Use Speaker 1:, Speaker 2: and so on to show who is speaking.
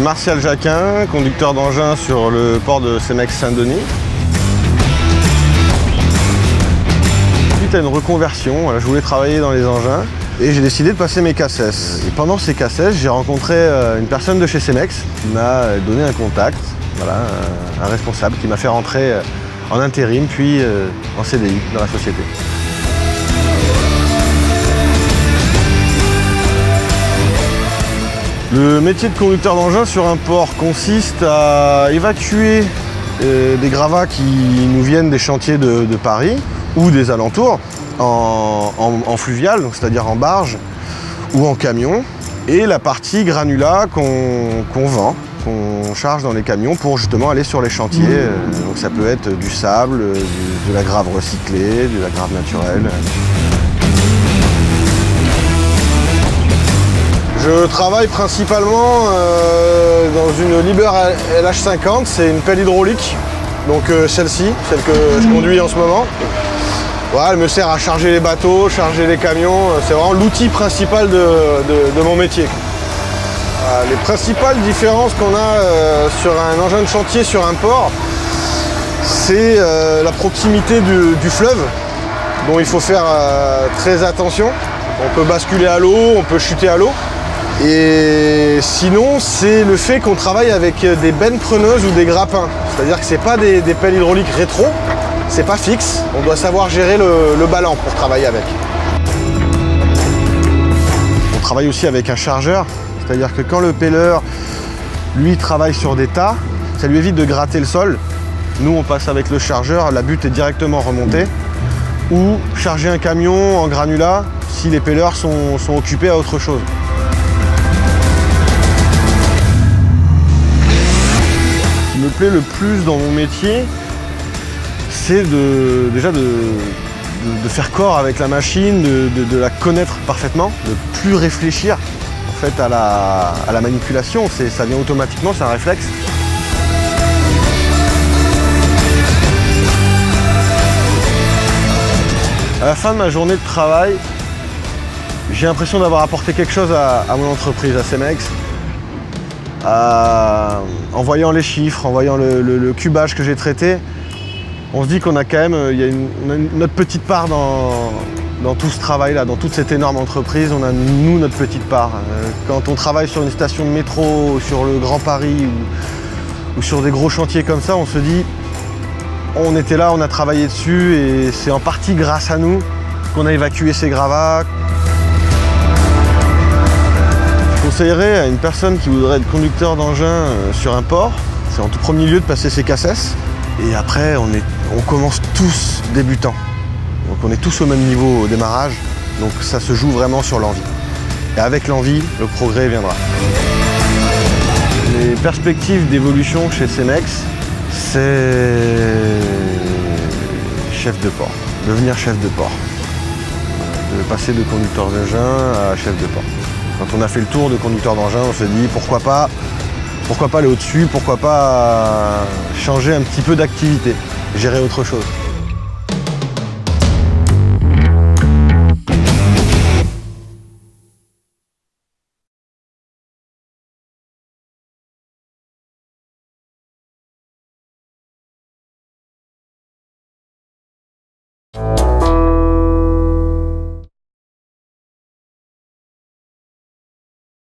Speaker 1: Martial Jacquin, conducteur d'engin sur le port de Cemex-Saint-Denis. Suite à une reconversion, je voulais travailler dans les engins et j'ai décidé de passer mes CACES. Et pendant ces CACES, j'ai rencontré une personne de chez Cemex qui m'a donné un contact, voilà, un responsable qui m'a fait rentrer en intérim puis en CDI dans la société. Le métier de conducteur d'engin sur un port consiste à évacuer des gravats qui nous viennent des chantiers de Paris ou des alentours en fluvial, c'est-à-dire en barge ou en camion, et la partie granulat qu'on vend, qu'on charge dans les camions pour justement aller sur les chantiers. Donc ça peut être du sable, de la grave recyclée, de la grave naturelle. Je travaille principalement dans une Liebherr LH50, c'est une pelle hydraulique, donc celle-ci, celle que je conduis en ce moment. Voilà, elle me sert à charger les bateaux, charger les camions, c'est vraiment l'outil principal de mon métier. Les principales différences qu'on a sur un engin de chantier sur un port, c'est la proximité du fleuve, dont il faut faire très attention. On peut basculer à l'eau, on peut chuter à l'eau. Et sinon, c'est le fait qu'on travaille avec des bennes preneuses ou des grappins. C'est-à-dire que ce n'est pas des pelles hydrauliques rétro, c'est pas fixe. On doit savoir gérer le ballon pour travailler avec. On travaille aussi avec un chargeur, c'est-à-dire que quand le pelleur, lui, travaille sur des tas, ça lui évite de gratter le sol. Nous, on passe avec le chargeur, la butte est directement remontée. Ou charger un camion en granulat si les pelleurs sont occupés à autre chose. Ce qui me plaît le plus dans mon métier, c'est déjà de faire corps avec la machine, de la connaître parfaitement, de plus réfléchir en fait, à la manipulation. Ça vient automatiquement, c'est un réflexe. À la fin de ma journée de travail, j'ai l'impression d'avoir apporté quelque chose à mon entreprise, à Cemex. En voyant les chiffres, en voyant le cubage que j'ai traité, on se dit qu'on a quand même notre petite part dans tout ce travail-là, dans toute cette énorme entreprise, on a nous notre petite part. Quand on travaille sur une station de métro, sur le Grand Paris ou sur des gros chantiers comme ça, on se dit on était là, on a travaillé dessus et c'est en partie grâce à nous qu'on a évacué ces gravats. Je conseillerais à une personne qui voudrait être conducteur d'engin sur un port, c'est en tout premier lieu de passer ses CACES. Et après, on commence tous débutants. Donc on est tous au même niveau au démarrage, donc ça se joue vraiment sur l'envie. Et avec l'envie, le progrès viendra. Les perspectives d'évolution chez Cemex, c'est chef de port, devenir chef de port. De passer de conducteur d'engin à chef de port. Quand on a fait le tour de conducteur d'engin, on se dit pourquoi pas aller au-dessus, pourquoi pas changer un petit peu d'activité, gérer autre chose.